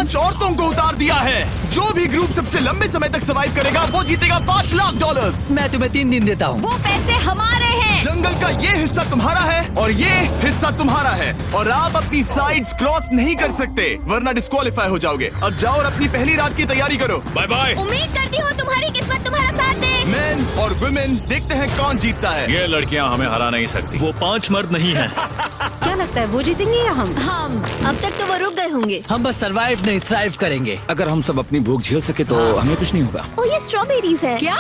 5 औरतों को उतार दिया है। जो भी ग्रुप सबसे लंबे समय तक सर्वाइव करेगा वो जीतेगा $5 लाख। मैं तुम्हें 3 दिन देता हूँ। वो पैसे हमारे हैं। जंगल का ये हिस्सा तुम्हारा है और ये हिस्सा तुम्हारा है और आप अपनी साइड्स क्रॉस नहीं कर सकते वरना डिस्क्वालीफाई हो जाओगे। अब जाओ और अपनी पहली रात की तैयारी करो। Bye bye. उम्मीद करती हूँ तुम्हारी किस्मत तुम्हारा साथ दे। मेन और वुमेन, देखते हैं कौन जीतता है। ये लड़कियां हमें हरा नहीं सकती। वो 5 मर्द नहीं हैं। क्या लगता है वो जीतेंगे या हम? अब तक तो वो रुक गए होंगे। हम बस सरवाइव नहीं थ्राइव करेंगे। अगर हम सब अपनी भूख झेल सके तो हमें कुछ नहीं होगा। ओ ये स्ट्रॉबेरीज है। क्या?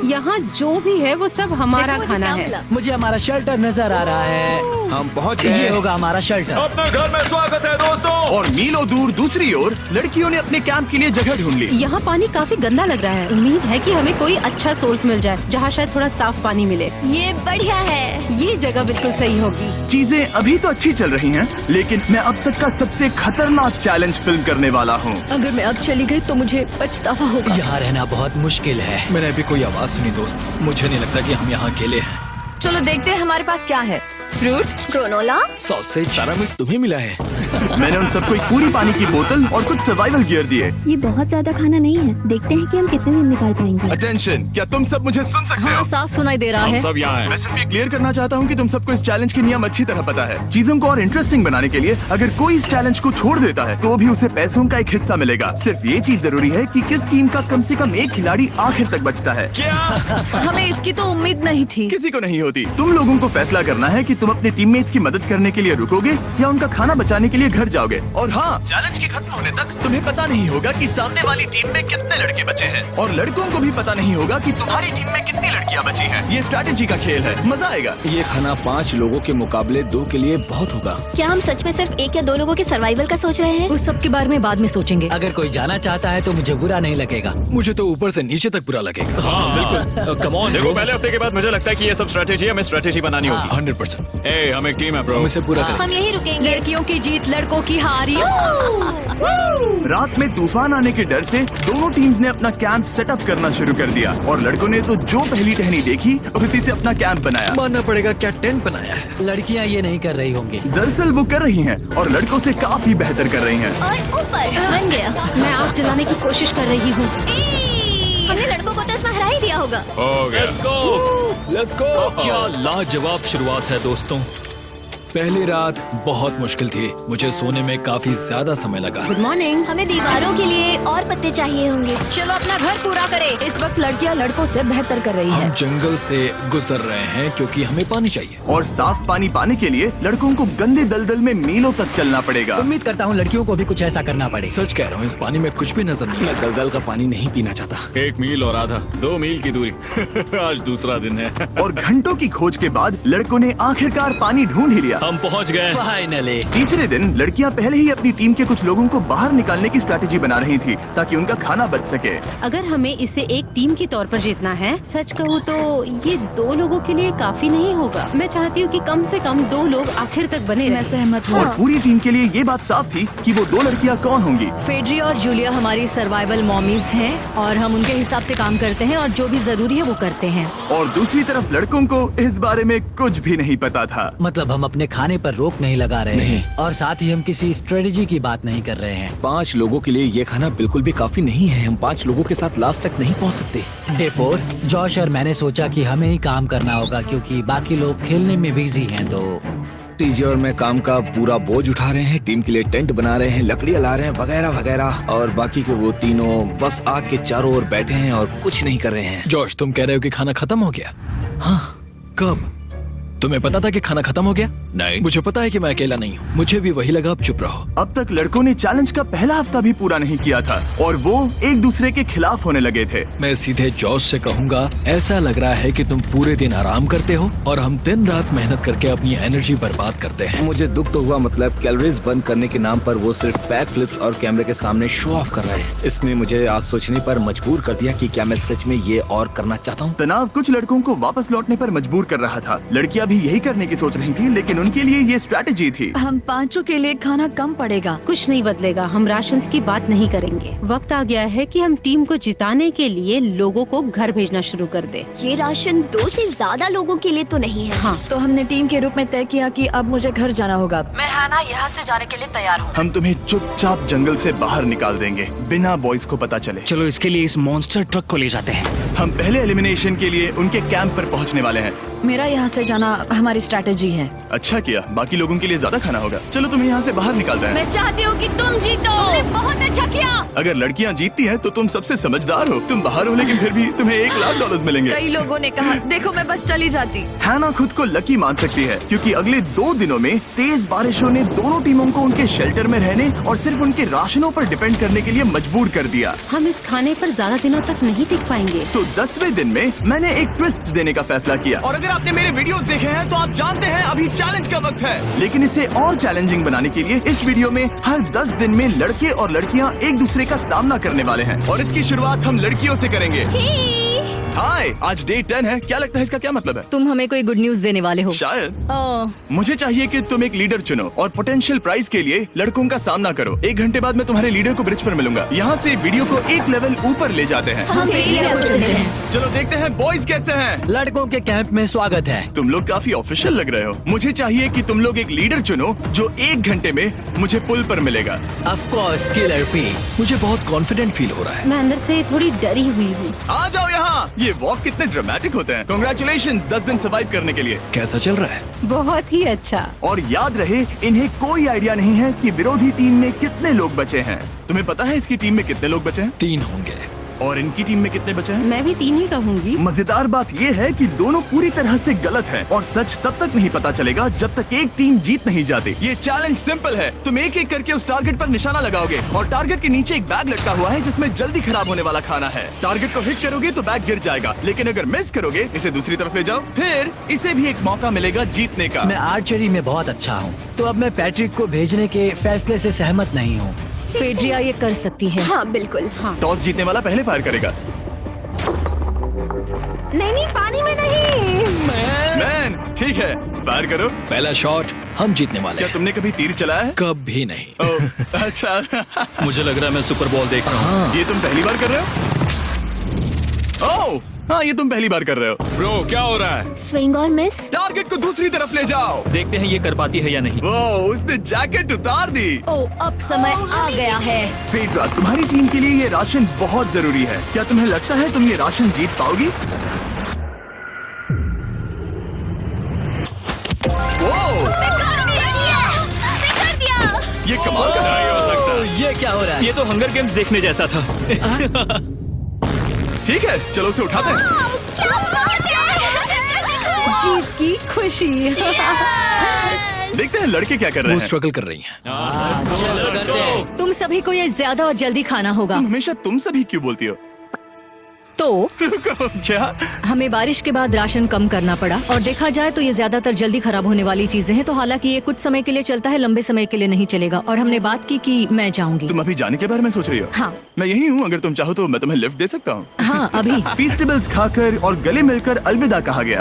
यहाँ जो भी है वो सब हमारा खाना है। मुझे हमारा शेल्टर नजर आ रहा है। हम पहुँच ये गए। होगा हमारा शेल्टर। अपने घर में स्वागत है दोस्तों। और मीलों दूर दूसरी ओर लड़कियों ने अपने कैंप के लिए जगह ढूंढ ली। यहाँ पानी काफी गंदा लग रहा है। उम्मीद है कि हमें कोई अच्छा सोर्स मिल जाए जहाँ शायद थोड़ा साफ पानी मिले। ये बढ़िया है। ये जगह बिल्कुल सही होगी। चीजें अभी तो अच्छी चल रही हैं, लेकिन मैं अब तक का सबसे खतरनाक चैलेंज फिल्म करने वाला हूँ। अगर मैं अब चली गई तो मुझे पछतावा होगा। यहाँ रहना बहुत मुश्किल है। मैंने अभी कोई आवाज सुनी दोस्त। मुझे नहीं लगता कि हम यहाँ अकेले हैं। चलो देखते हैं हमारे पास क्या है। Fruit, granola. सॉसेज, सारा मीट तुम्हें मिला है। मैंने उन सबको एक पूरी पानी की बोतल और कुछ सर्वाइवल गियर दिए। ये बहुत ज्यादा खाना नहीं है। देखते हैं कि हम कितने दिन निकाल पाएंगे। अटेंशन, क्या तुम सब मुझे सुन सकते हो? साफ सुनाई दे रहा हम है। सब यहाँ हैं। मैं सिर्फ ये क्लियर करना चाहता हूँ कि तुम सबको इस चैलेंज के नियम अच्छी तरह पता है। चीजों को और इंटरेस्टिंग बनाने के लिए अगर कोई इस चैलेंज को छोड़ देता है तो भी उसे पैसों का एक हिस्सा मिलेगा। सिर्फ ये चीज जरूरी है कि किस टीम का कम से कम एक खिलाड़ी आखिर तक बचता है। हमें इसकी तो उम्मीद नहीं थी। किसी को नहीं होती। तुम लोगों को फैसला करना है कि तुम अपने टीममेट्स की मदद करने के लिए रुकोगे या उनका खाना बचाने के लिए घर जाओगे। और हाँ, चैलेंज के खत्म होने तक तुम्हें पता नहीं होगा कि सामने वाली टीम में कितने लड़के बचे हैं और लड़कों को भी पता नहीं होगा कि तुम्हारी टीम में कितनी लड़कियां बची हैं। ये स्ट्रैटेजी का खेल है, मजा आएगा। ये खाना 5 लोगों के मुकाबले 2 के लिए बहुत होगा। क्या हम सच में सिर्फ 1 या 2 लोगों के सर्वाइवल का सोच रहे हैं? उस सब के बारे में बाद में सोचेंगे। अगर कोई जाना चाहता है तो मुझे बुरा नहीं लगेगा। मुझे तो ऊपर से नीचे तक बुरा लगेगा। हाँ बिल्कुल। Come on. देखो पहले हफ्ते के बाद मुझे लगता है कि ये सब स्ट्रेटेजी हमें स्ट्रेटेजी बनानी होगी। 100%। ए, हम एक टीम है ब्रो। हम इसे पूरा करेंगे। हम यही रुकेंगे। लड़कियों की जीत, लड़कों की हार। रात में तूफान आने के डर से दोनों टीम्स ने अपना कैंप सेटअप करना शुरू कर दिया और लड़कों ने तो जो पहली टहनी देखी उसी से अपना कैंप बनाया। मानना पड़ेगा, क्या टेंट बनाया है। लड़कियाँ ये नहीं कर रही होंगी। दरअसल वो कर रही हैं और लड़कों से काफी बेहतर कर रही हैं। और ऊपर बन गया। मैं आग जलाने की कोशिश कर रही हूँ। हमने लड़कों को तो इसमें हरा ही दिया होगा। हो गया। Let's go. क्या लाजवाब शुरुआत है दोस्तों। पहली रात बहुत मुश्किल थी। मुझे सोने में काफी ज्यादा समय लगा। Good morning. हमें दीवारों के लिए और पत्ते चाहिए होंगे। चलो अपना घर पूरा करें। इस वक्त लड़कियां लड़कों से बेहतर कर रही हम है। जंगल से गुजर रहे हैं क्योंकि हमें पानी चाहिए। और साफ पानी पाने के लिए लड़कों को गंदे दलदल में मीलों तक चलना पड़ेगा। उम्मीद करता हूँ लड़कियों को भी कुछ ऐसा करना पड़े। सच कह रहा हूँ, इस पानी में कुछ भी नजर नहीं। मैं दलदल का पानी नहीं पीना चाहता। 1 मील और आधा, 2 मील की दूरी। आज दूसरा दिन है। और घंटों की खोज के बाद लड़कों ने आखिरकार पानी ढूंढ ही लिया। हम पहुँच गए। फाइनली। तीसरे दिन लड़कियां पहले ही अपनी टीम के कुछ लोगों को बाहर निकालने की स्ट्रैटेजी बना रही थी ताकि उनका खाना बच सके। अगर हमें इसे एक टीम के तौर पर जीतना है, सच कहूँ तो ये 2 लोगों के लिए काफी नहीं होगा। मैं चाहती हूँ कि कम से कम 2 लोग आखिर तक बने मैं रहें। सहमत हूँ। और पूरी टीम के लिए ये बात साफ थी कि वो 2 लड़कियां कौन होंगी। फेड्री और जूलिया हमारी सर्वाइवल मॉमीज हैं और हम उनके हिसाब से काम करते हैं और जो भी जरूरी है वो करते हैं। और दूसरी तरफ लड़कों को इस बारे में कुछ भी नहीं पता था। मतलब हम अपने खाने पर रोक नहीं लगा रहे हैं और साथ ही हम किसी स्ट्रेटेजी की बात नहीं कर रहे हैं। 5 लोगों के लिए ये खाना बिल्कुल भी काफी नहीं है। हम 5 लोगों के साथ लास्ट तक नहीं पहुंच सकते। डे 4, जॉश और मैंने सोचा कि हमें ही काम करना होगा क्योंकि बाकी लोग खेलने में बिजी हैं। तो टीजे और मैं काम का पूरा बोझ उठा रहे हैं। टीम के लिए टेंट बना रहे हैं, लकड़ियां ला रहे हैं, वगैरह वगैरह। और बाकी के वो तीनों बस आग के चारों ओर बैठे हैं और कुछ नहीं कर रहे हैं। जॉश, तुम कह रहे हो कि खाना खत्म हो गया? हाँ, कब? तुम्हें पता था कि खाना खत्म हो गया? नहीं, मुझे पता है कि मैं अकेला नहीं हूँ। मुझे भी वही लगा। अब चुप रहो। अब तक लड़कों ने चैलेंज का पहला हफ्ता भी पूरा नहीं किया था और वो एक दूसरे के खिलाफ होने लगे थे। मैं सीधे जॉश से कहूँगा, ऐसा लग रहा है कि तुम पूरे दिन आराम करते हो और हम दिन रात मेहनत करके अपनी एनर्जी बर्बाद करते हैं। मुझे दुख तो हुआ, मतलब कैलोरीज बर्न करने के नाम पर वो सिर्फ बैक फ्लिप्स और कैमरे के सामने शो ऑफ कर रहे हैं। इसने मुझे आज सोचने पर मजबूर कर दिया कि क्या मैं सच में ये और करना चाहता हूँ। तनाव कुछ लड़कों को वापस लौटने पर मजबूर कर रहा था। लड़कियां भी यही करने की सोच रही थी, लेकिन उनके लिए ये स्ट्रैटेजी थी। हम पांचों के लिए खाना कम पड़ेगा। कुछ नहीं बदलेगा, हम राशन की बात नहीं करेंगे। वक्त आ गया है कि हम टीम को जिताने के लिए लोगों को घर भेजना शुरू कर दे। ये राशन 2 से ज्यादा लोगों के लिए तो नहीं है। हाँ, तो हमने टीम के रूप में तय किया कि अब मुझे घर जाना होगा। मैं हैना यहाँ से जाने के लिए तैयार हूँ। हम तुम्हें चुपचाप जंगल से बाहर निकाल देंगे बिना बॉयज को पता चले। चलो इसके लिए इस मॉन्स्टर ट्रक को ले जाते हैं। हम पहले एलिमिनेशन के लिए उनके कैंप पर पहुंचने वाले हैं। मेरा यहाँ से जाना हमारी स्ट्रैटेजी है। अच्छा किया, बाकी लोगों के लिए ज्यादा खाना होगा। चलो तुम्हें यहाँ से बाहर निकालते हैं। मैं चाहती हूँ कि तुम जीतो। बहुत अच्छा किया। अगर लड़कियाँ जीतती हैं तो तुम सबसे समझदार हो। तुम बाहर हो लेकिन फिर भी तुम्हें $1,00,000 मिलेंगे। कई लोगों ने कहा देखो मैं बस चली जाती। हैना खुद को लकी मान सकती है, क्योंकि अगले 2 दिनों में तेज बारिशों ने दोनों टीमों को उनके शेल्टर में रहने और सिर्फ उनके राशनों पर डिपेंड करने के लिए मजबूर कर दिया। हम इस खाने पर ज्यादा दिनों तक नहीं टिक पाएंगे। तो 10वें दिन में मैंने एक ट्विस्ट देने का फैसला किया। और अगर आपने मेरे वीडियोस देखे हैं तो आप जानते हैं अभी चैलेंज का वक्त है। लेकिन इसे और चैलेंजिंग बनाने के लिए इस वीडियो में हर 10 दिन में लड़के और लड़कियां एक दूसरे का सामना करने वाले हैं, और इसकी शुरुआत हम लड़कियों से करेंगे। हाय, आज डे 10 है। क्या लगता है इसका क्या मतलब है? तुम हमें कोई गुड न्यूज देने वाले हो। शायद। ओह, मुझे चाहिए कि तुम एक लीडर चुनो और पोटेंशियल प्राइज के लिए लड़कों का सामना करो। 1 घंटे बाद मैं तुम्हारे लीडर को ब्रिज पर मिलूंगा। यहाँ से वीडियो को एक लेवल ऊपर ले जाते हैं। हम फेलियर को चुनते हैं। चलो देखते हैं बॉयज कैसे हैं। लड़कों के कैंप में स्वागत है। तुम लोग काफी ऑफिशियल लग रहे हो। मुझे चाहिए कि तुम लोग एक लीडर चुनो जो 1 घंटे में मुझे पुल पर मिलेगा। Of course killer P. मुझे बहुत कॉन्फिडेंट फील हो रहा है। मैं अंदर से थोड़ी डरी हुई हूँ। आ जाओ यहाँ। ये वॉक कितने ड्रामेटिक होते हैं। कांग्रेचुलेशंस 10 दिन सर्वाइव करने के लिए। कैसा चल रहा है? बहुत ही अच्छा। और याद रहे, इन्हें कोई आइडिया नहीं है कि विरोधी टीम में कितने लोग बचे हैं। तुम्हें पता है इसकी टीम में कितने लोग बचे हैं? 3 होंगे। और इनकी टीम में कितने बचे हैं? मैं भी 3 ही कहूँगी। मजेदार बात ये है कि दोनों पूरी तरह से गलत हैं, और सच तब तक नहीं पता चलेगा जब तक एक टीम जीत नहीं जाती। ये चैलेंज सिंपल है। तुम एक एक करके उस टारगेट पर निशाना लगाओगे, और टारगेट के नीचे एक बैग लटका हुआ है जिसमें जल्दी खराब होने वाला खाना है। टारगेट को हिट करोगे तो बैग गिर जाएगा, लेकिन अगर मिस करोगे इसे दूसरी तरफ ले जाओ, फिर इसे भी एक मौका मिलेगा जीतने का। मैं आर्चरी में बहुत अच्छा हूँ, तो अब मैं पैट्रिक को भेजने के फैसले से सहमत नहीं हूँ। फेड्रिया ये कर सकती है। हाँ बिल्कुल। हाँ, टॉस जीतने वाला पहले फायर करेगा। नहीं, पानी में नहीं। मैन, ठीक है, फायर करो। पहला शॉट हम जीतने वाले क्या हैं। तुमने कभी तीर चलाया है? कभी नहीं। ओह, अच्छा। मुझे लग रहा है मैं सुपर बॉल देख रहा हूँ। ये तुम पहली बार कर रहे हो? ओह, हाँ, ये तुम पहली बार कर रहे हो। ब्रो क्या हो रहा है? स्विंग और मिस। टारगेट को दूसरी तरफ ले जाओ। देखते हैं ये कर पाती है या नहीं। वो उसने जैकेट उतार दी। ओह, अब समय आ गया है। फेड्रा, तुम्हारी टीम के लिए ये राशन बहुत जरूरी है। क्या तुम्हें लगता है तुम ये राशन जीत पाओगी? वो, ये कमाल का नहीं हो सकता। ये क्या हो रहा है? ये तो हंगर गेम्स देखने जैसा था। ठीक है, चलो उसे उठाते हैं। जीत की खुशी। देखते हैं लड़के क्या कर रहे वो हैं। स्ट्रगल कर रही हैं। चलो करते हैं। तुम सभी को ये ज्यादा और जल्दी खाना होगा। तुम हमेशा तुम सभी क्यों बोलती हो? तो क्या? हमें बारिश के बाद राशन कम करना पड़ा, और देखा जाए तो ये ज्यादातर जल्दी खराब होने वाली चीजें हैं। तो हालांकि ये कुछ समय के लिए चलता है, लंबे समय के लिए नहीं चलेगा। और हमने बात की कि मैं जाऊंगी। तुम अभी जाने के बारे में सोच रही हो? हाँ। मैं यही हूँ, अगर तुम चाहो तो मैं तुम्हें लिफ्ट दे सकता हूँ। हाँ, अभी। फीस्टेबल्स खाकर और गले मिलकर अलविदा कहा गया।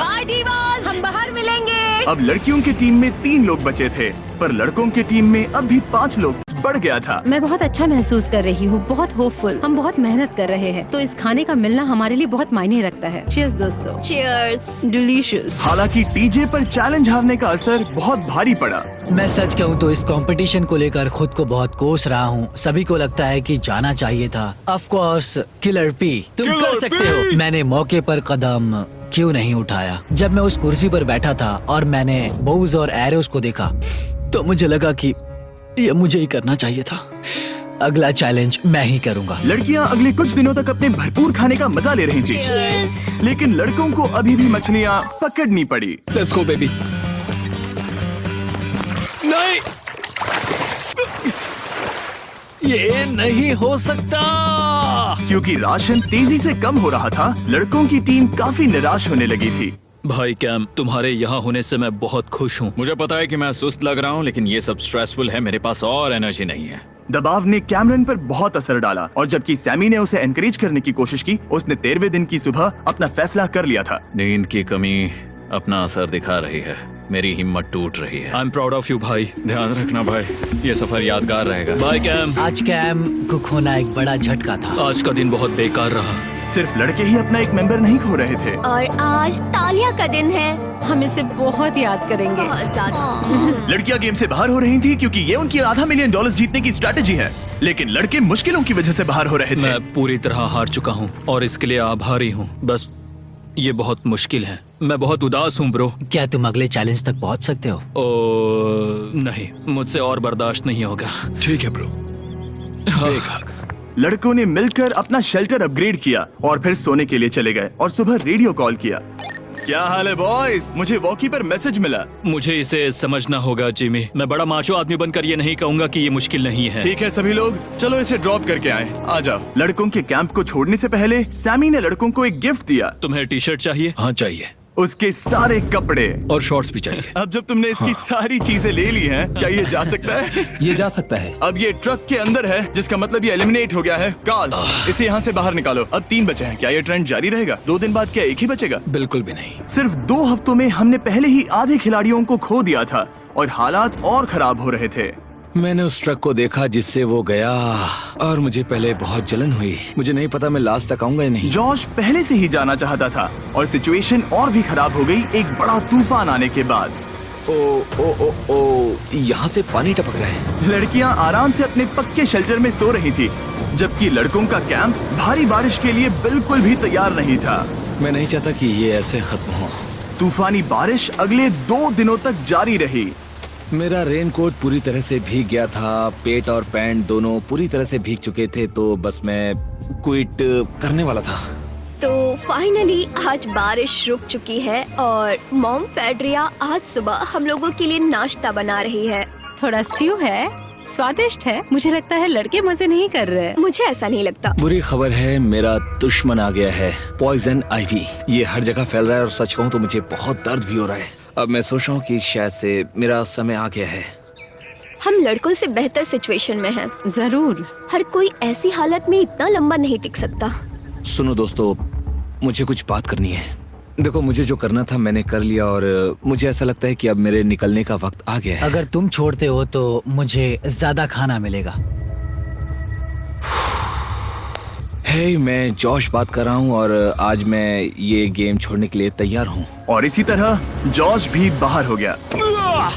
हम बाहर मिलेंगे। अब लड़कियों की टीम में 3 लोग बचे थे, पर लड़कों की टीम में अब भी 5 लोग बढ़ गया था। मैं बहुत अच्छा महसूस कर रही हूँ, बहुत होपफुल। हम बहुत मेहनत कर रहे हैं, तो इस खाने का मिलना हमारे लिए बहुत मायने रखता है। चीयर्स दोस्तों। चीयर्स। डिलीशियस। हालांकि टीजे पर चैलेंज हारने का असर बहुत भारी पड़ा। मैं सच कहूँ तो इस कंपटीशन को लेकर खुद को बहुत कोस रहा हूँ। सभी को लगता है कि जाना चाहिए था। ऑफ कोर्स किलर पी, तुम कर सकते हो। मैंने मौके पर कदम क्यों नहीं उठाया? जब मैं उस कुर्सी पर बैठा था और मैंने बोव्स और एरोस को देखा, तो मुझे लगा कि ये मुझे ही करना चाहिए था। अगला चैलेंज मैं ही करूंगा। लड़कियां अगले कुछ दिनों तक अपने भरपूर खाने का मजा ले रही थी, लेकिन लड़कों को अभी भी मछलियां पकड़नी पड़ी। Let's go baby. नहीं, ये नहीं हो सकता। क्योंकि राशन तेजी से कम हो रहा था, लड़कों की टीम काफी निराश होने लगी थी। भाई कैम, तुम्हारे यहाँ होने से मैं बहुत खुश हूँ। मुझे पता है कि मैं सुस्त लग रहा हूँ, लेकिन ये सब स्ट्रेसफुल है। मेरे पास और एनर्जी नहीं है। दबाव ने कैमरन पर बहुत असर डाला, और जबकि सैमी ने उसे एनकरेज करने की कोशिश की, उसने 13वें दिन की सुबह अपना फैसला कर लिया था। नींद की कमी अपना असर दिखा रही है। मेरी हिम्मत टूट रही है। I am proud of you भाई। ध्यान रखना भाई, ये सफर यादगार रहेगा। Bye cam. आज कैम को खोना एक बड़ा झटका था। आज का दिन बहुत बेकार रहा। सिर्फ लड़के ही अपना एक मेंबर नहीं खो रहे थे। और आज तालिया का दिन है। हम इसे बहुत याद करेंगे। बहुत ज्यादा। लड़कियां गेम से बाहर हो रही थी क्योंकि ये उनकी $500 मिलियन जीतने की स्ट्रेटेजी है, लेकिन लड़के मुश्किलों की वजह से बाहर हो रहे थे। मैं पूरी तरह हार चुका हूँ और इसके लिए आभारी हूँ। बस ये बहुत मुश्किल है। मैं बहुत उदास हूँ ब्रो। क्या तुम अगले चैलेंज तक पहुंच सकते हो? नहीं, मुझसे और बर्दाश्त नहीं होगा। ठीक है ब्रो। लड़कों ने मिलकर अपना शेल्टर अपग्रेड किया और फिर सोने के लिए चले गए और सुबह रेडियो कॉल किया। क्या हाल है बॉयज? मुझे वॉकी पर मैसेज मिला। मुझे इसे समझना होगा जिमी। मैं बड़ा माचो आदमी बनकर ये नहीं कहूंगा कि ये मुश्किल नहीं है। ठीक है सभी लोग, चलो इसे ड्रॉप करके आए। आ जाओ। लड़कों के कैंप को छोड़ने से पहले सैमी ने लड़कों को एक गिफ्ट दिया। तुम्हें टी शर्ट चाहिए? हाँ चाहिए, उसके सारे कपड़े और शॉर्ट्स भी चाहिए। अब जब तुमने इसकी सारी चीजें ले ली हैं, क्या ये जा सकता है? ये जा सकता है। अब ये ट्रक के अंदर है, जिसका मतलब ये एलिमिनेट हो गया है। कॉल, इसे यहाँ से बाहर निकालो। अब 3 बचे हैं। क्या ये ट्रेंड जारी रहेगा? 2 दिन बाद क्या एक ही बचेगा? बिल्कुल भी नहीं। सिर्फ 2 हफ्तों में हमने पहले ही आधे खिलाड़ियों को खो दिया था और हालात और खराब हो रहे थे। मैंने उस ट्रक को देखा जिससे वो गया और मुझे पहले बहुत जलन हुई। मुझे नहीं पता मैं लास्ट तक आऊंगा या नहीं। जॉश पहले से ही जाना चाहता था और सिचुएशन और भी खराब हो गई एक बड़ा तूफान आने के बाद। ओ ओ ओ ओ, यहाँ से पानी टपक रहा है। लड़कियां आराम से अपने पक्के शेल्टर में सो रही थी, जबकि लड़कों का कैंप भारी बारिश के लिए बिल्कुल भी तैयार नहीं था। मैं नहीं चाहता कि ये ऐसे खत्म हो। तूफानी बारिश अगले 2 दिनों तक जारी रही। मेरा रेनकोट पूरी तरह से भीग गया था, पेट और पैंट दोनों पूरी तरह से भीग चुके थे, तो बस मैं क्विट करने वाला था। तो फाइनली आज बारिश रुक चुकी है और मॉम फेड्रिया आज सुबह हम लोगों के लिए नाश्ता बना रही है। थोड़ा स्ट्यू है, स्वादिष्ट है। मुझे लगता है लड़के मजे नहीं कर रहे। मुझे ऐसा नहीं लगता। बुरी खबर है, मेरा दुश्मन आ गया है, पॉइजन आइवी। ये हर जगह फैल रहा है और सच कहूँ तो मुझे बहुत दर्द भी हो रहा है। अब मैं सोच रहा हूँ कि शायद से मेरा समय आ गया है। हम लड़कों से बेहतर सिचुएशन में हैं। जरूर। हर कोई ऐसी हालत में इतना लंबा नहीं टिक सकता। सुनो दोस्तों, मुझे कुछ बात करनी है। देखो, मुझे जो करना था मैंने कर लिया और मुझे ऐसा लगता है कि अब मेरे निकलने का वक्त आ गया है। अगर तुम छोड़ते हो तो मुझे ज्यादा खाना मिलेगा। हे, मैं जॉश बात कर रहा हूँ और आज मैं ये गेम छोड़ने के लिए तैयार हूँ। और इसी तरह जॉश भी बाहर हो गया।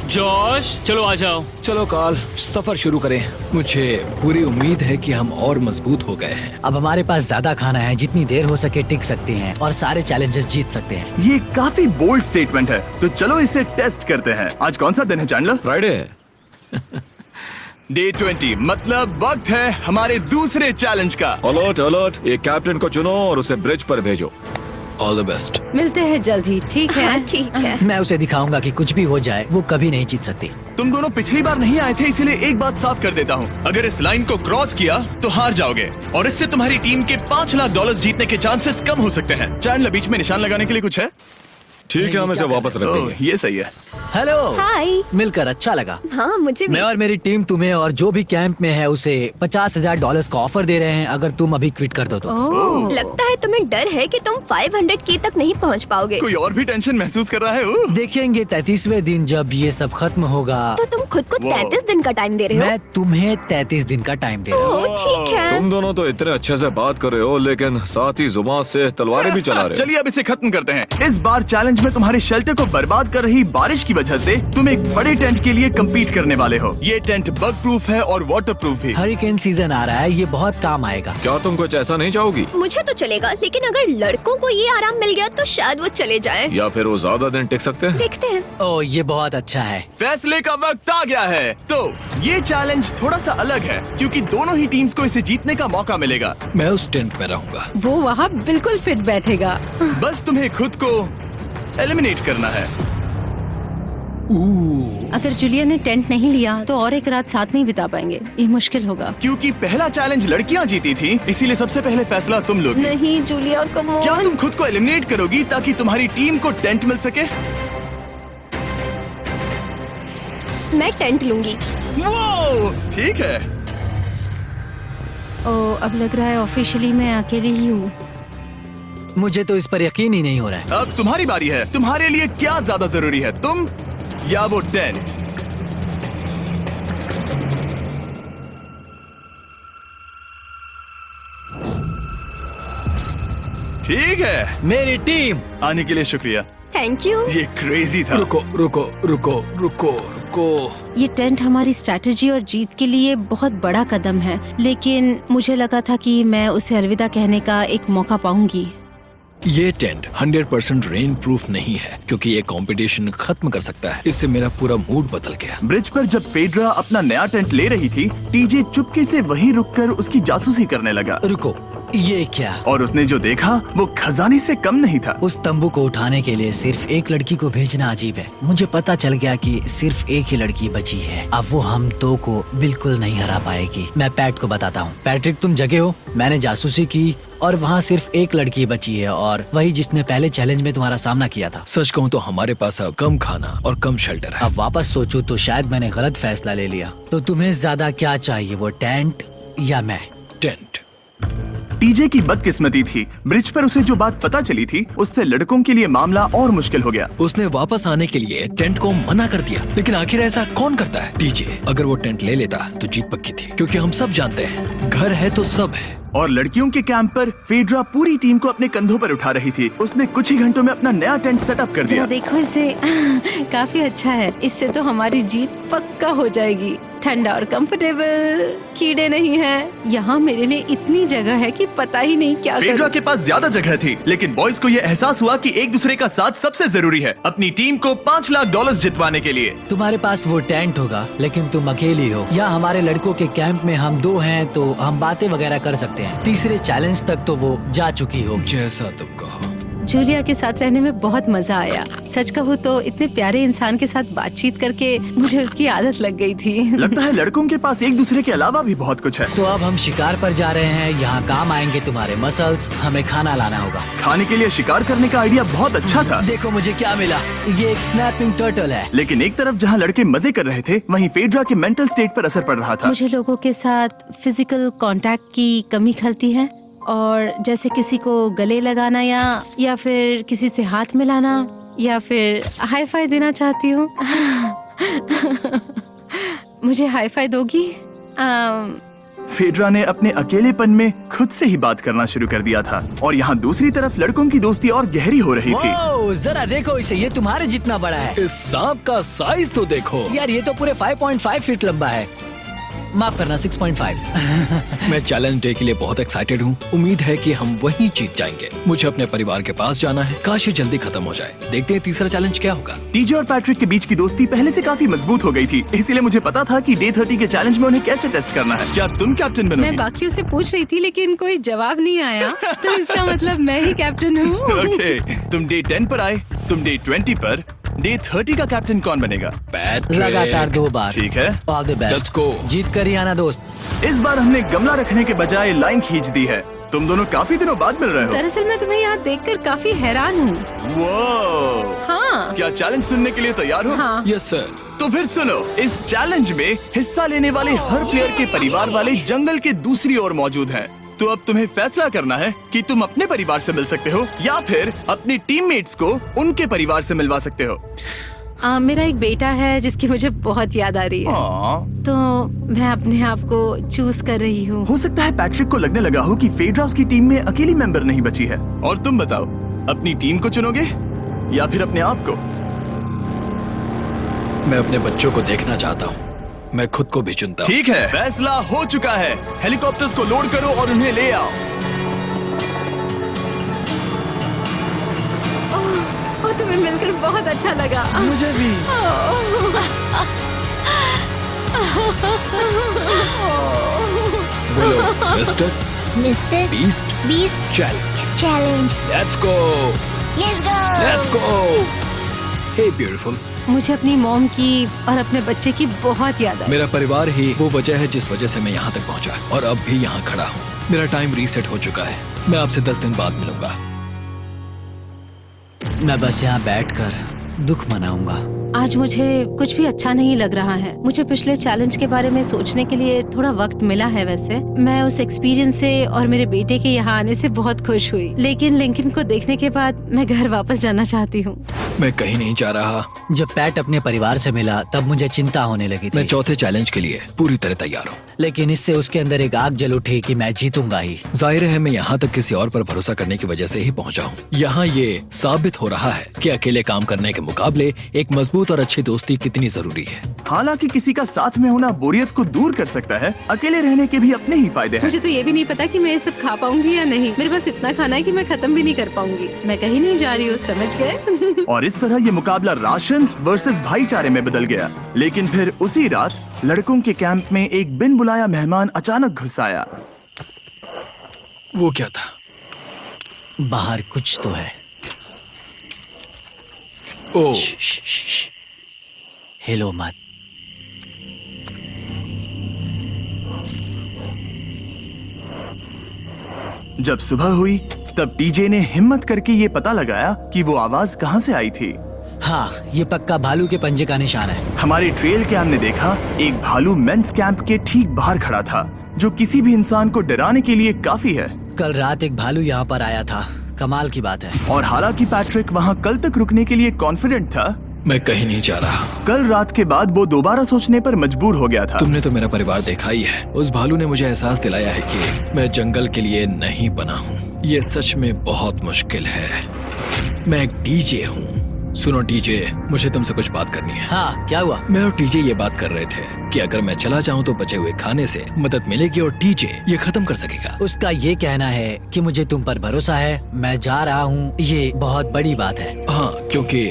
जॉश, चलो आ जाओ। चलो कॉल, सफर शुरू करें। मुझे पूरी उम्मीद है कि हम और मजबूत हो गए हैं। अब हमारे पास ज्यादा खाना है, जितनी देर हो सके टिक सकते हैं और सारे चैलेंजेस जीत सकते हैं। ये काफी बोल्ड स्टेटमेंट है, तो चलो इसे टेस्ट करते हैं। आज कौन सा दिन है चैंडलर? फ्राइडे। डे 20, मतलब वक्त है हमारे दूसरे चैलेंज का। अलर्ट अलर्ट, एक कैप्टन को चुनो और उसे ब्रिज पर भेजो। All the best. मिलते हैं जल्द ही, ठीक है? हाँ, ठीक है। मैं उसे दिखाऊंगा कि कुछ भी हो जाए वो कभी नहीं जीत सकती। तुम दोनों पिछली बार नहीं आए थे, इसीलिए एक बात साफ कर देता हूँ। अगर इस लाइन को क्रॉस किया तो हार जाओगे और इससे तुम्हारी टीम के $5 लाख जीतने के चांसेस कम हो सकते हैं। चैंडलर, बीच में निशान लगाने के लिए कुछ है? ठीक है, हम इसे वापस रख देंगे। ये सही है। हेलो। हाय। मिलकर अच्छा लगा। हाँ, मुझे भी। मैं और मेरी टीम तुम्हें और जो भी कैंप में है उसे $50,000 का ऑफर दे रहे हैं अगर तुम अभी क्विट कर दो तो। लगता है तुम्हें डर है कि तुम 500K तक नहीं पहुंच पाओगे। कोई और भी टेंशन महसूस कर रहा है? देखेंगे 33वें दिन जब ये सब खत्म होगा। तो तुम खुद को 33 दिन का टाइम दे रहे हो? मैं तुम्हें 33 दिन का टाइम दे रहा हूँ। ओह, ठीक है। तुम दोनों तो इतने अच्छे से बात कर रहे हो, लेकिन साथ ही जुबान से तलवारें भी चला रहे हो। चलिए अब इसे खत्म करते हैं। इस बार चैलेंज में तुम्हारे शेल्टर को बर्बाद कर रही बारिश की वजह से तुम एक बड़े टेंट के लिए कम्पीट करने वाले हो। ये टेंट बग प्रूफ है और वाटर प्रूफ भी। हरिकेन सीजन आ रहा है, ये बहुत काम आएगा। क्या तुम कुछ ऐसा नहीं चाहोगी? मुझे तो चलेगा, लेकिन अगर लड़कों को ये आराम मिल गया तो शायद वो चले जाएं। या फिर वो ज्यादा दिन टिक सकते हैं? देखते हैं। ओह, ये बहुत अच्छा है। फैसले का वक्त आ गया है। तो ये चैलेंज थोड़ा सा अलग है क्योंकि दोनों ही टीम्स को इसे जीतने का मौका मिलेगा। मैं उस टेंट में रहूंगा। वो वहाँ बिल्कुल फिट बैठेगा। बस तुम्हें खुद को एलिमिनेट करना है। अगर जूलिया ने टेंट नहीं लिया तो और एक रात साथ नहीं बिता पाएंगे। ये मुश्किल होगा। क्योंकि पहला चैलेंज लड़कियां जीती थी, इसीलिए सबसे पहले फैसला तुम लोगी। नहीं जूलिया, कम ऑन। क्या तुम खुद को एलिमिनेट करोगी ताकि तुम्हारी टीम को टेंट मिल सके? मैं टेंट लूंगी। वो ठीक है। ओ, अब लग रहा है ऑफिशियली मैं अकेली ही हूँ। मुझे तो इस पर यकीन ही नहीं हो रहा है। अब तुम्हारी बारी है। तुम्हारे लिए क्या ज्यादा जरूरी है, तुम या वो टेंट? ठीक है, मेरी टीम। आने के लिए शुक्रिया। Thank you. ये क्रेजी था। रुको रुको रुको रुको रुको। ये टेंट हमारी स्ट्रैटेजी और जीत के लिए बहुत बड़ा कदम है, लेकिन मुझे लगा था कि मैं उसे अलविदा कहने का एक मौका पाऊंगी। ये टेंट 100% रेन प्रूफ नहीं है, क्योंकि ये कंपटीशन खत्म कर सकता है। इससे मेरा पूरा मूड बदल गया। ब्रिज पर जब फेड्रा अपना नया टेंट ले रही थी, टीजे चुपके से वहीं रुककर उसकी जासूसी करने लगा। रुको, ये क्या? और उसने जो देखा वो खजाने से कम नहीं था। उस तंबू को उठाने के लिए सिर्फ एक लड़की को भेजना अजीब है। मुझे पता चल गया कि सिर्फ एक ही लड़की बची है। अब वो हम दो को बिल्कुल नहीं हरा पाएगी। मैं पैट को बताता हूँ। पैट्रिक, तुम जगे हो? मैंने जासूसी की और वहाँ सिर्फ एक लड़की बची है, और वही जिसने पहले चैलेंज में तुम्हारा सामना किया था। सच कहूँ तो हमारे पास अब कम खाना और कम शेल्टर है। अब वापस सोचूं तो शायद मैंने गलत फैसला ले लिया। तो तुम्हें ज्यादा क्या चाहिए, वो टेंट या मैं? टेंट। टीजे की बदकिस्मती थी, ब्रिज पर उसे जो बात पता चली थी उससे लड़कों के लिए मामला और मुश्किल हो गया। उसने वापस आने के लिए टेंट को मना कर दिया, लेकिन आखिर ऐसा कौन करता है? टीजे, अगर वो टेंट ले लेता तो जीत पक्की थी, क्योंकि हम सब जानते हैं घर है तो सब है। और लड़कियों के कैंप पर फेड्रा पूरी टीम को अपने कंधों पर उठा रही थी। उसने कुछ ही घंटों में अपना नया टेंट सेटअप कर दिया। जरा देखो इसे। काफी अच्छा है। इससे तो हमारी जीत पक्का हो जाएगी। ठंडा और कंफर्टेबल, कीड़े नहीं हैं। यहाँ मेरे लिए इतनी जगह है कि पता ही नहीं क्या फेड्रा करूं। के पास ज्यादा जगह थी, लेकिन बॉयज को ये एहसास हुआ कि एक दूसरे का साथ सबसे जरूरी है अपनी टीम को $5 लाख जितवाने के लिए। तुम्हारे पास वो टेंट होगा, लेकिन तुम अकेली हो। या हमारे लड़कों के कैंप में हम दो हैं तो हम बातें वगैरह कर सकते हैं। तीसरे चैलेंज तक तो वो जा चुकी हो। जैसा तुम कहो। जूलिया के साथ रहने में बहुत मजा आया। सच कहूँ तो इतने प्यारे इंसान के साथ बातचीत करके मुझे उसकी आदत लग गई थी। लगता है लड़कों के पास एक दूसरे के अलावा भी बहुत कुछ है। तो अब हम शिकार पर जा रहे हैं। यहाँ काम आएंगे तुम्हारे मसल्स। हमें खाना लाना होगा। खाने के लिए शिकार करने का आइडिया बहुत अच्छा था। देखो मुझे क्या मिला। ये एक स्नैपिंग टर्टल है। लेकिन एक तरफ जहाँ लड़के मजे कर रहे थे, वहीं फेड्रा के मेंटल स्टेट पर असर पड़ रहा था। मुझे लोगों के साथ फिजिकल कांटेक्ट की कमी खलती है, और जैसे किसी को गले लगाना या फिर किसी से हाथ मिलाना या फिर हाई फाई देना चाहती हूँ। मुझे हाई फाई दोगी? फेड्रा ने अपने अकेलेपन में खुद से ही बात करना शुरू कर दिया था, और यहाँ दूसरी तरफ लड़कों की दोस्ती और गहरी हो रही थी। ओह, जरा देखो इसे, ये तुम्हारे जितना बड़ा है। इस सांप का साइज तो देखो यार, ये तो पूरे 5.5 फीट लंबा है। माफ करना, 6.5। मैं चैलेंज डे के लिए बहुत एक्साइटेड हूँ। उम्मीद है कि हम वहीं जीत जाएंगे। मुझे अपने परिवार के पास जाना है। काश ये जल्दी खत्म हो जाए। देखते हैं तीसरा चैलेंज क्या होगा। टीजे और पैट्रिक के बीच की दोस्ती पहले से काफी मजबूत हो गई थी, इसीलिए मुझे पता था कि डे 30 के चैलेंज में उन्हें कैसे टेस्ट करना है। क्या तुम कैप्टन बनोगी? मैं बाकियों से पूछ रही थी, लेकिन कोई जवाब नहीं आया, तो इसका मतलब मैं ही कैप्टन हूँ। ओके, तुम डे 10 पर आए, तुम डे 20 पर। डे 30 का कैप्टन कौन बनेगा? पैट्रिक। लगातार 2 बार। ठीक है, all the best. Let's go। जीत कर ही आना दोस्त। इस बार हमने गमला रखने के बजाय लाइन खींच दी है। तुम दोनों काफी दिनों बाद मिल रहे हो। दरअसल मैं तुम्हें यहाँ देखकर काफी हैरान हूँ। वो हाँ। क्या चैलेंज सुनने के लिए तैयार हो? हाँ। Yes sir. तो फिर सुनो, इस चैलेंज में हिस्सा लेने वाले हर प्लेयर के परिवार वाले जंगल के दूसरी ओर मौजूद हैं। तो अब तुम्हें फैसला करना है कि तुम अपने परिवार से मिल सकते हो या फिर अपने टीममेट्स को उनके परिवार से मिलवा सकते हो। मेरा एक बेटा है जिसकी मुझे बहुत याद आ रही है, तो मैं अपने आप को चूज कर रही हूँ। हो सकता है पैट्रिक को लगने लगा हो कि फेड्रा उसकी टीम में अकेली मेंबर नहीं बची है। और तुम बताओ, अपनी टीम को चुनोगे या फिर अपने आप को? मैं अपने बच्चों को देखना चाहता हूँ। मैं खुद को भी चुनता हूँ। ठीक है, फैसला हो चुका है। हेलीकॉप्टर्स को लोड करो और उन्हें ले आओ। तुम्हें मिलकर बहुत अच्छा लगा। मुझे भी। बोलो mister mister Beast challenge. Let's go. Hey beautiful. मुझे अपनी मॉम की और अपने बच्चे की बहुत याद आई। मेरा परिवार ही वो वजह है जिस वजह से मैं यहाँ तक पहुँचा, और अब भी यहाँ खड़ा हूँ। मेरा टाइम रीसेट हो चुका है। मैं आपसे 10 दिन बाद मिलूंगा। मैं बस यहाँ बैठकर दुख मनाऊंगा। आज मुझे कुछ भी अच्छा नहीं लग रहा है। मुझे पिछले चैलेंज के बारे में सोचने के लिए थोड़ा वक्त मिला है। वैसे मैं उस एक्सपीरियंस से और मेरे बेटे के यहाँ आने से बहुत खुश हुई, लेकिन लिंकन को देखने के बाद मैं घर वापस जाना चाहती हूँ। मैं कहीं नहीं जा रहा। जब पैट अपने परिवार से मिला तब मुझे चिंता होने लगी थी। मैं चौथे चैलेंज के लिए पूरी तरह तैयार हूँ, लेकिन इससे उसके अंदर एक आग जल उठी कि मैं जीतूंगा ही। जाहिर है मैं यहाँ तक किसी और पर भरोसा करने की वजह से ही पहुँचा हूँ। यहाँ ये साबित हो रहा है कि अकेले काम करने के मुकाबले एक मजबूत और अच्छी दोस्ती कितनी जरूरी है। हालांकि किसी का साथ में होना बोरियत को दूर कर सकता है, अकेले रहने के भी अपने ही फायदे हैं। मुझे तो ये भी नहीं पता कि मैं ये सब खा पाऊंगी या नहीं। मेरे पास इतना खाना है कि मैं खत्म भी नहीं कर पाऊंगी। मैं कहीं नहीं जा रही हूँ, समझ गए? और इस तरह ये मुकाबला राशन वर्सेस भाईचारे में बदल गया। लेकिन फिर उसी रात लड़कों के कैंप में एक बिन बुलाया मेहमान अचानक घुस आया। वो क्या था? बाहर कुछ तो है। ओ, हिलो मत। जब सुबह हुई तब टीजे ने हिम्मत करके ये पता लगाया कि वो आवाज कहाँ से आई थी। हाँ, ये पक्का भालू के पंजे का निशान है। हमारे ट्रेल कैम ने देखा एक भालू मेंस कैंप के ठीक बाहर खड़ा था, जो किसी भी इंसान को डराने के लिए काफी है। कल रात एक भालू यहाँ पर आया था, कमाल की बात है। और हालांकि पैट्रिक वहाँ कल तक रुकने के लिए कॉन्फिडेंट था, मैं कहीं नहीं जा रहा। कल रात के बाद वो दोबारा सोचने पर मजबूर हो गया था। तुमने तो मेरा परिवार देखा ही है। उस भालू ने मुझे एहसास दिलाया है कि मैं जंगल के लिए नहीं बना हूँ। ये सच में बहुत मुश्किल है। मैं एक डीजे हूँ। सुनो डीजे, मुझे तुमसे कुछ बात करनी है। हाँ, क्या हुआ? मैं और टीजे ये बात कर रहे थे कि अगर मैं चला जाऊँ तो बचे हुए खाने से मदद मिलेगी और टीजे ये खत्म कर सकेगा। उसका ये कहना है कि मुझे तुम पर भरोसा है, मैं जा रहा हूँ। ये बहुत बड़ी बात है। हाँ, क्योंकि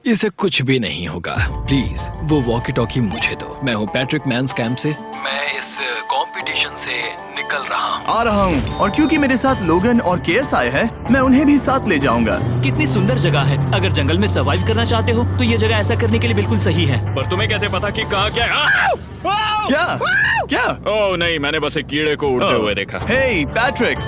इसे कुछ भी नहीं होगा। प्लीज वो वॉकी टॉकी मुझे दो। मैं हूँ पैट्रिक मेंस कैंप से। मैं इस कंपटीशन से निकल रहा हूँ। आ रहा हूँ, और क्योंकि मेरे साथ लोगन और केएस आए हैं, मैं उन्हें भी साथ ले जाऊंगा। कितनी सुंदर जगह है। अगर जंगल में सर्वाइव करना चाहते हो तो ये जगह ऐसा करने के लिए बिल्कुल सही है। पर तुम्हें कैसे पता कि कहाँ क्या है? क्या? ओह नहीं, मैंने बस एक कीड़े को उड़ते हुए देखा। हे पैट्रिक,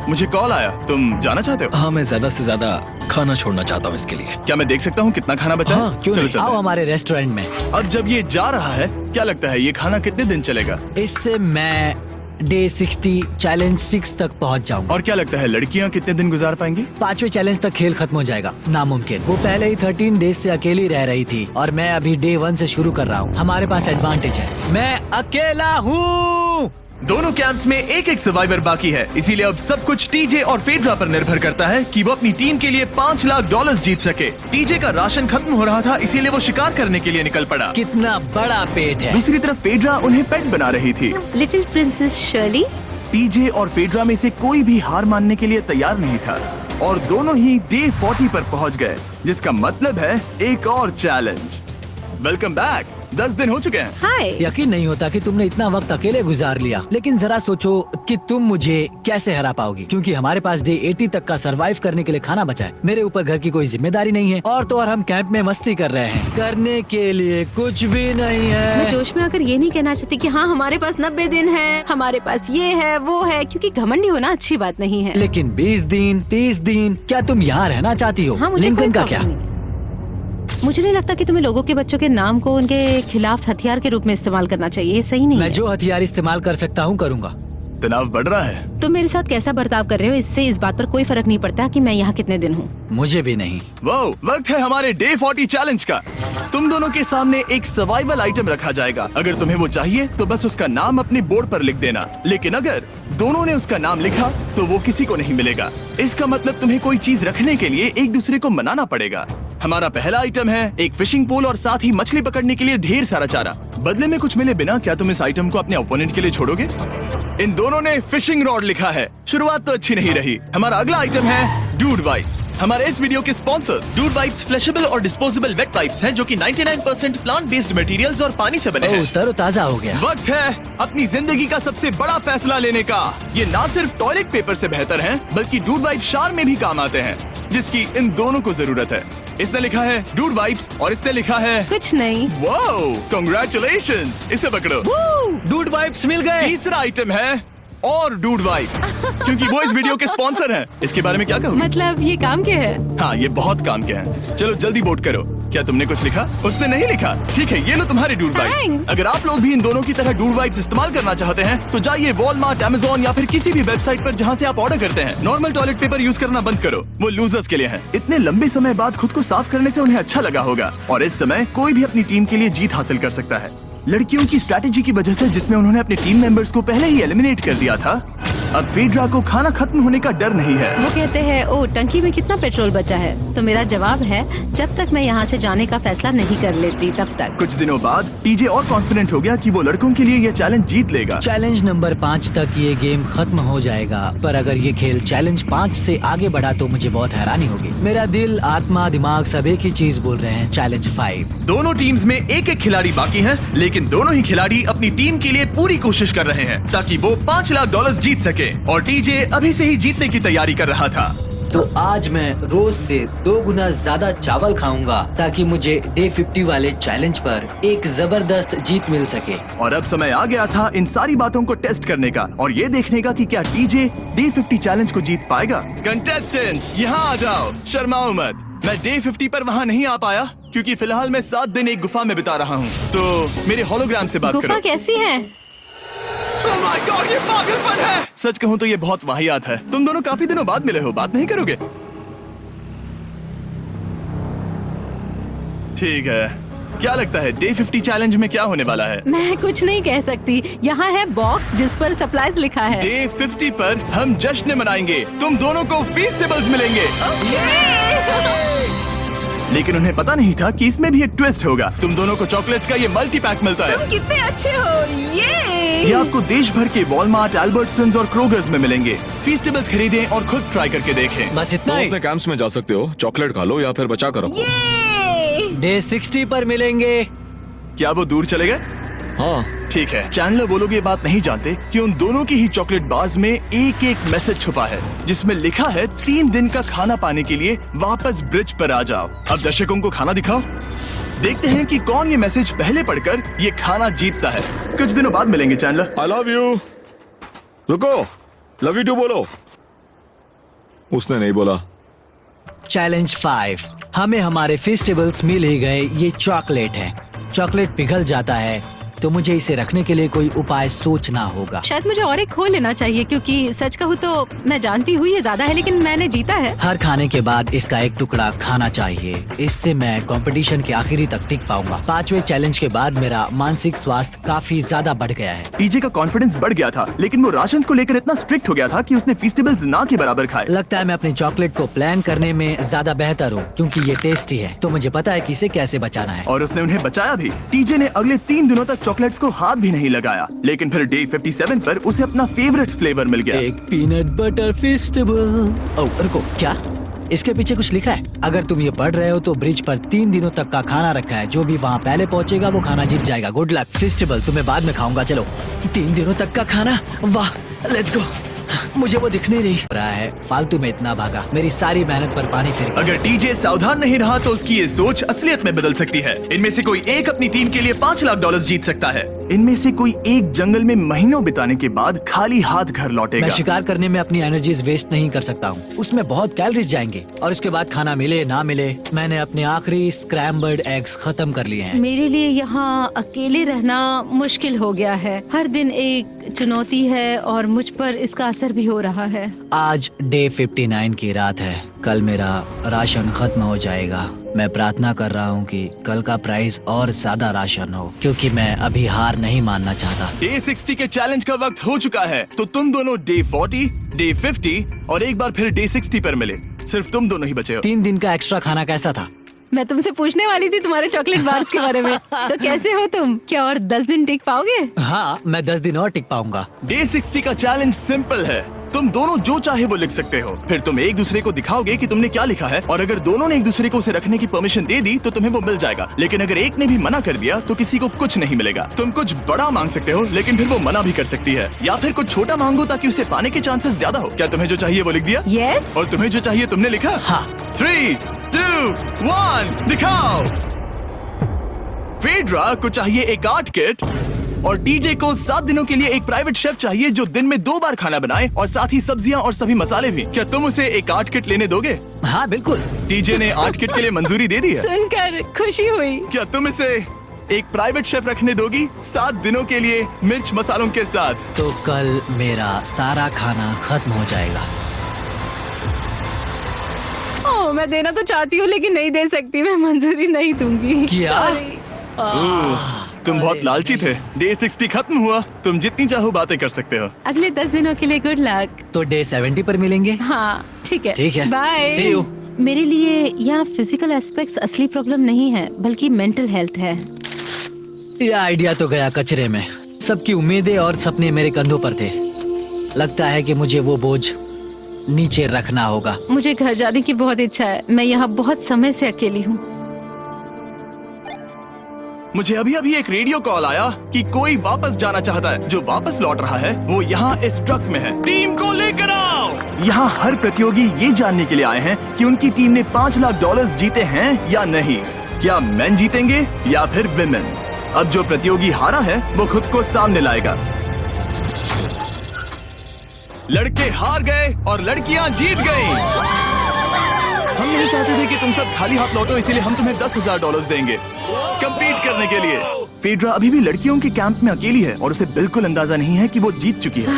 मुझे कॉल आया, तुम जाना चाहते हो? हाँ, मैं ज्यादा से ज्यादा खाना छोड़ना चाहता हूँ इसके लिए। क्या मैं देख सकता हूँ कितना खाना बचा है? हाँ, क्यों चलो नहीं? चलते आओ हैं। हमारे रेस्टोरेंट में। अब जब ये जा रहा है, क्या लगता है ये खाना कितने दिन चलेगा? इससे मैं डे 60 चैलेंज 6 तक पहुंच जाऊंगा। और क्या लगता है लड़कियाँ कितने दिन गुजार पाएंगी? 5वें चैलेंज तक खेल खत्म हो जाएगा। नामुमकिन। वो पहले ही 13 डेज से अकेली रह रही थी और मैं अभी डे 1 से शुरू कर रहा हूँ। हमारे पास एडवांटेज है, मैं अकेला हूँ। दोनों कैंप्स में एक एक सर्वाइवर बाकी है, इसीलिए अब सब कुछ टीजे और फेड्रा पर निर्भर करता है कि वो अपनी टीम के लिए $5 लाख जीत सके। टीजे का राशन खत्म हो रहा था, इसीलिए वो शिकार करने के लिए निकल पड़ा। कितना बड़ा पेट है। दूसरी तरफ फेड्रा उन्हें पेट बना रही थी। Little princess Shirley. टीजे और फेड्रा में से कोई भी हार मानने के लिए तैयार नहीं था, और दोनों ही डे 40 पर पहुंच गए, जिसका मतलब है एक और चैलेंज। Welcome back. 10 दिन हो चुके हैं। हाय। यकीन नहीं होता कि तुमने इतना वक्त अकेले गुजार लिया, लेकिन जरा सोचो कि तुम मुझे कैसे हरा पाओगी, क्योंकि हमारे पास डे 80 तक का सरवाइव करने के लिए खाना बचा है। मेरे ऊपर घर की कोई जिम्मेदारी नहीं है, और तो और हम कैंप में मस्ती कर रहे हैं। करने के लिए कुछ भी नहीं मैं है। जोश में आकर ये नहीं कहना चाहती कि हाँ हमारे पास 90 दिन है, हमारे पास ये है वो है, क्योंकि घमंडी होना अच्छी बात नहीं है। लेकिन 20 दिन 30 दिन, क्या तुम यहाँ रहना चाहती हो? हाँ, मुझे लिंकन कोई का प्रॉब्लम क्या? नहीं है। मुझे नहीं लगता कि तुम्हें लोगों के बच्चों के नाम को उनके खिलाफ हथियार के रूप में इस्तेमाल करना चाहिए। ये सही नहीं मैं है। जो हथियार इस्तेमाल कर सकता हूँ करूँगा। तनाव बढ़ रहा है। तुम मेरे साथ कैसा बर्ताव कर रहे हो, इससे इस बात पर कोई फर्क नहीं पड़ता कि मैं यहाँ कितने दिन हूँ। मुझे भी नहीं। वो वक्त है हमारे डे 40 चैलेंज का। तुम दोनों के सामने एक सर्वाइवल आइटम रखा जाएगा। अगर तुम्हें वो चाहिए तो बस उसका नाम अपने बोर्ड पर लिख देना, लेकिन अगर दोनों ने उसका नाम लिखा तो वो किसी को नहीं मिलेगा। इसका मतलब तुम्हें कोई चीज रखने के लिए एक दूसरे को मनाना पड़ेगा। हमारा पहला आइटम है एक फिशिंग पोल और साथ ही मछली पकड़ने के लिए ढेर सारा चारा। बदले में कुछ मिले बिना क्या तुम इस आइटम को अपने ओपोनेंट के लिए छोड़ोगे? इन दोनों ने फिशिंग रॉड लिखा है। शुरुआत तो अच्छी नहीं रही। हमारा अगला आइटम है डूड वाइप्स। हमारे इस वीडियो के स्पॉन्सर्स डूड वाइप्स फ्लैशेबल और डिस्पोजेबल वेट वाइप्स हैं, जो कि 99% प्लांट बेस्ड मटेरियल्स और पानी से बने हैं। तरोताजा हो गया। वक्त है अपनी जिंदगी का सबसे बड़ा फैसला लेने का। ये ना सिर्फ टॉयलेट पेपर से बेहतर हैं, बल्कि डूड वाइप शार में भी काम आते हैं, जिसकी इन दोनों को जरूरत है। इसने लिखा है डूड वाइप्स और इसने लिखा है कुछ नहीं। Wow, congratulations. इसे पकड़ो। डूड वाइप्स मिल गए। तीसरा आइटम है और डूड वाइब्स, क्योंकि वो इस वीडियो के स्पॉन्सर हैं। इसके बारे में क्या कहोगे? मतलब ये काम क्या है? हाँ, ये बहुत काम के हैं। चलो जल्दी वोट करो। क्या तुमने कुछ लिखा? उसने नहीं लिखा। ठीक है, ये लो तुम्हारे डूड वाइब्स। Thanks. अगर आप लोग भी इन दोनों की तरह डूड वाइब्स इस्तेमाल करना चाहते हैं तो जाइए वॉलमार्ट, अमेज़न या फिर किसी भी वेबसाइट पर जहाँ से आप ऑर्डर करते हैं। नॉर्मल टॉयलेट पेपर यूज करना बंद करो, वो लूजर्स के लिए है। इतने लंबे समय बाद खुद को साफ करने से उन्हें अच्छा लगा होगा, और इस समय कोई भी अपनी टीम के लिए जीत हासिल कर सकता है। लड़कियों की स्ट्रैटेजी की वजह से, जिसमें उन्होंने अपने टीम मेंबर्स को पहले ही एलिमिनेट कर दिया था, अब फेड्रा को खाना खत्म होने का डर नहीं है। वो कहते हैं ओ टंकी में कितना पेट्रोल बचा है, तो मेरा जवाब है जब तक मैं यहाँ से जाने का फैसला नहीं कर लेती तब तक। कुछ दिनों बाद टीजे और कॉन्फिडेंट हो गया कि वो लड़कों के लिए ये चैलेंज जीत लेगा। चैलेंज नंबर 5 तक ये गेम खत्म हो जाएगा, पर अगर ये खेल चैलेंज 5 से आगे बढ़ा तो मुझे बहुत हैरानी होगी। मेरा दिल, आत्मा, दिमाग सब एक ही चीज बोल रहे हैं, चैलेंज 5। दोनों टीम्स में एक एक खिलाड़ी बाकी हैं, लेकिन दोनों ही खिलाड़ी अपनी टीम के लिए पूरी कोशिश कर रहे हैं ताकि वो $5 लाख जीत सके, और टीजे अभी से ही जीतने की तैयारी कर रहा था। तो आज मैं रोज से 2 गुना ज्यादा चावल खाऊंगा ताकि मुझे डे 50 वाले चैलेंज पर एक जबरदस्त जीत मिल सके। और अब समय आ गया था इन सारी बातों को टेस्ट करने का और ये देखने का कि क्या टीजे डे 50 चैलेंज को जीत पाएगा। कंटेस्टेंट्स यहाँ आ जाओ, शर्माओ मत। मैं डे 50 पर वहाँ नहीं आ पाया क्योंकि फिलहाल मैं 7 दिन एक गुफा में बिता रहा हूँ, तो मेरे होलोग्राम से बात करो। गुफा कैसी है? Oh my God, ये पागलपन है। सच कहूँ तो ये बहुत वाहियात है। तुम दोनों काफी दिनों बाद मिले हो, बात नहीं करोगे? ठीक है, क्या लगता है डे 50 चैलेंज में क्या होने वाला है? मैं कुछ नहीं कह सकती। यहाँ है बॉक्स जिस पर सप्लाईज लिखा है। डे 50 पर हम जश्न मनाएंगे, तुम दोनों को फीस्टेबल्स मिलेंगे। लेकिन उन्हें पता नहीं था कि इसमें भी एक ट्विस्ट होगा। तुम दोनों को चॉकलेट्स का ये मल्टी पैक मिलता है। तुम कितने अच्छे हो। ये आपको देश भर के वॉलमार्ट, अल्बर्ट्सन्स और क्रोगर्स में मिलेंगे। फीस्टेबल्स खरीदें और खुद ट्राई करके देखें। बस इतना तुम ही। अपने कैंप्स में जा सकते हो, चॉकलेट खा लो या फिर बचा करो। डे 60 पर मिलेंगे। क्या वो दूर चले गए? हाँ, ठीक है। चैनलर वो लोग ये बात नहीं जानते कि उन दोनों की ही चॉकलेट बार्स में एक एक मैसेज छुपा है जिसमें लिखा है 3 दिन का खाना पाने के लिए वापस ब्रिज पर आ जाओ। अब दर्शकों को खाना दिखाओ, देखते हैं कि कौन ये मैसेज पहले पढ़कर ये खाना जीतता है। कुछ दिनों बाद मिलेंगे चैनलर। I love you. रुको, लव यू टू बोलो। उसने नहीं बोला। चैलेंज 5, हमें हमारे फेस्टिवल्स मिल ही गए। ये चॉकलेट है। चॉकलेट पिघल जाता है तो मुझे इसे रखने के लिए कोई उपाय सोचना होगा। शायद मुझे और एक खो लेना चाहिए, क्योंकि सच कहूँ तो मैं जानती हूँ ये ज्यादा है, लेकिन मैंने जीता है। हर खाने के बाद इसका एक टुकड़ा खाना चाहिए, इससे मैं कंपटीशन के आखिरी तक टिक पाऊंगा। 5वें चैलेंज के बाद मेरा मानसिक स्वास्थ्य काफी ज्यादा बढ़ गया है। टीजे का कॉन्फिडेंस बढ़ गया था, लेकिन वो राशन को लेकर इतना स्ट्रिक्ट हो गया था कि उसने फीस्टेबल्स ना के बराबर खाए। लगता है मैं अपने चॉकलेट को प्लान करने में ज्यादा बेहतर हूँ, क्योंकि ये टेस्टी है तो मुझे पता है कि इसे कैसे बचाना है। और उसने उन्हें बचाया भी। टीजे ने अगले 3 दिनों तक चॉकलेट्स को हाथ भी नहीं लगाया, लेकिन फिर डे 57 पर उसे अपना फेवरेट फ्लेवर मिल गया। एक पीनट बटर फेस्टिवल। ओह रुको, क्या इसके पीछे कुछ लिखा है? अगर तुम ये पढ़ रहे हो तो ब्रिज पर 3 दिनों तक का खाना रखा है। जो भी वहाँ पहले पहुँचेगा वो खाना जीत जाएगा। Good luck. फेस्टिवल तुम्हें बाद में खाऊंगा। चलो, 3 दिनों तक का खाना, वाह, लेट्स गो। मुझे वो दिख नहीं रहा है। फालतू में इतना भागा, मेरी सारी मेहनत पर पानी फिर गया। अगर टीजे सावधान नहीं रहा तो उसकी ये सोच असलियत में बदल सकती है। इनमें से कोई एक अपनी टीम के लिए $5 लाख जीत सकता है। इनमें से कोई एक जंगल में महीनों बिताने के बाद खाली हाथ घर लौटेगा। मैं शिकार करने में अपनी एनर्जीज वेस्ट नहीं कर सकता हूँ, उसमें बहुत कैलोरीज जाएंगे। और उसके बाद खाना मिले ना मिले, मैंने अपने आखिरी स्क्रैम्बल्ड एग्स खत्म कर लिए हैं। मेरे लिए यहाँ अकेले रहना मुश्किल हो गया है। हर दिन एक चुनौती है और मुझ पर इसका असर भी हो रहा है। आज डे 59 की रात है। कल मेरा राशन खत्म हो जाएगा। मैं प्रार्थना कर रहा हूँ कि कल का प्राइस और ज्यादा राशन हो, क्योंकि मैं अभी हार नहीं मानना चाहता। डे 60 के चैलेंज का वक्त हो चुका है, तो तुम दोनों डे 40, डे 50 और एक बार फिर डे 60 पर मिले। सिर्फ तुम दोनों ही बचे हो। 3 दिन का एक्स्ट्रा खाना कैसा था? मैं तुमसे पूछने वाली थी तुम्हारे चॉकलेट बार्स के बारे में। तो कैसे हो तुम? क्या और 10 दिन टिक पाओगे? हाँ, मैं 10 दिन और टिक पाऊंगा। डे 60 का चैलेंज सिंपल है। तुम दोनों जो चाहे वो लिख सकते हो, फिर तुम एक दूसरे को दिखाओगे कि तुमने क्या लिखा है, और अगर दोनों ने एक दूसरे को उसे रखने की परमिशन दे दी तो तुम्हें वो मिल जाएगा। लेकिन अगर एक ने भी मना कर दिया तो किसी को कुछ नहीं मिलेगा। तुम कुछ बड़ा मांग सकते हो, लेकिन फिर वो मना भी कर सकती है, या फिर कुछ छोटा मांगो ताकि उसे पाने के चांसेस ज्यादा हो। क्या तुम्हें जो चाहिए वो लिख दिया? यस। और तुम्हें जो चाहिए तुमने लिखा? हाँ। 3, 2, 1 दिखाओ। फेड्रा को चाहिए एक आर्ट किट, और टीजे को 7 दिनों के लिए एक प्राइवेट शेफ चाहिए जो दिन में 2 बार खाना बनाए और साथ ही सब्जियां और सभी मसाले भी। क्या तुम उसे एक आर्ट किट लेने दोगे? हाँ बिल्कुल। टीजे ने आर्ट किट के लिए मंजूरी दे दी है। सुनकर खुशी हुई। क्या तुम इसे एक प्राइवेट शेफ रखने दोगी 7 दिनों के लिए मिर्च मसालों के साथ? तो कल मेरा सारा खाना खत्म हो जाएगा। ओह, मैं देना तो चाहती हूँ लेकिन नहीं दे सकती, मैं मंजूरी नहीं दूंगी। क्या? तुम बहुत लालची थे। डे 60 खत्म हुआ, तुम जितनी चाहो बातें कर सकते हो। अगले 10 दिनों के लिए गुड लक। तो डे 70 पर मिलेंगे। हाँ ठीक है। ठीक है। बाय। See you। मेरे लिए यहाँ फिजिकल एस्पेक्ट्स असली प्रॉब्लम नहीं है बल्कि मेंटल हेल्थ है। ये आइडिया तो गया कचरे में। सबकी उम्मीदें और सपने मेरे कंधों पर थे। लगता है कि मुझे वो बोझ नीचे रखना होगा। मुझे घर जाने की बहुत इच्छा है। मैं यहाँ बहुत समय से अकेली हूँ। मुझे अभी अभी एक रेडियो कॉल आया कि कोई वापस जाना चाहता है। जो वापस लौट रहा है वो यहाँ इस ट्रक में है। टीम को लेकर आओ। यहाँ हर प्रतियोगी ये जानने के लिए आए हैं कि उनकी टीम ने $5 लाख जीते हैं या नहीं। क्या मेन जीतेंगे या फिर विमेन? अब जो प्रतियोगी हारा है वो खुद को सामने लाएगा। लड़के हार गए और लड़कियां जीत गईं। हम नहीं चाहते थे कि तुम सब खाली हाथ लौटो, इसीलिए हम तुम्हें $10,000 देंगे कंपीट करने के लिए। फेड्रा अभी भी लड़कियों के कैंप में अकेली है और उसे बिल्कुल अंदाजा नहीं है कि वो जीत चुकी है।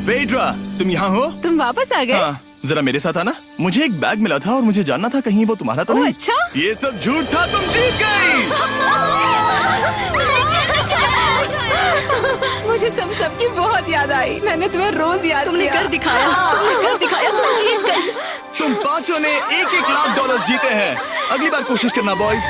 फेड्रा, तुम यहाँ हो? तुम वापस आ गए? हाँ, जरा मेरे साथ आना। मुझे एक बैग मिला था और मुझे जानना था कहीं वो तुम्हारा तो नहीं। अच्छा? ये सब झूठ था, तुम जीत गई। मुझे तुम सबकी बहुत याद आई। मैंने तुम्हें रोज याद तुमने किया। कर दिखाया, तुमने कर दिखाया, तुम जीत गई। तुम पांचों ने $1-1 लाख जीते हैं। अगली बार कोशिश करना बॉयज।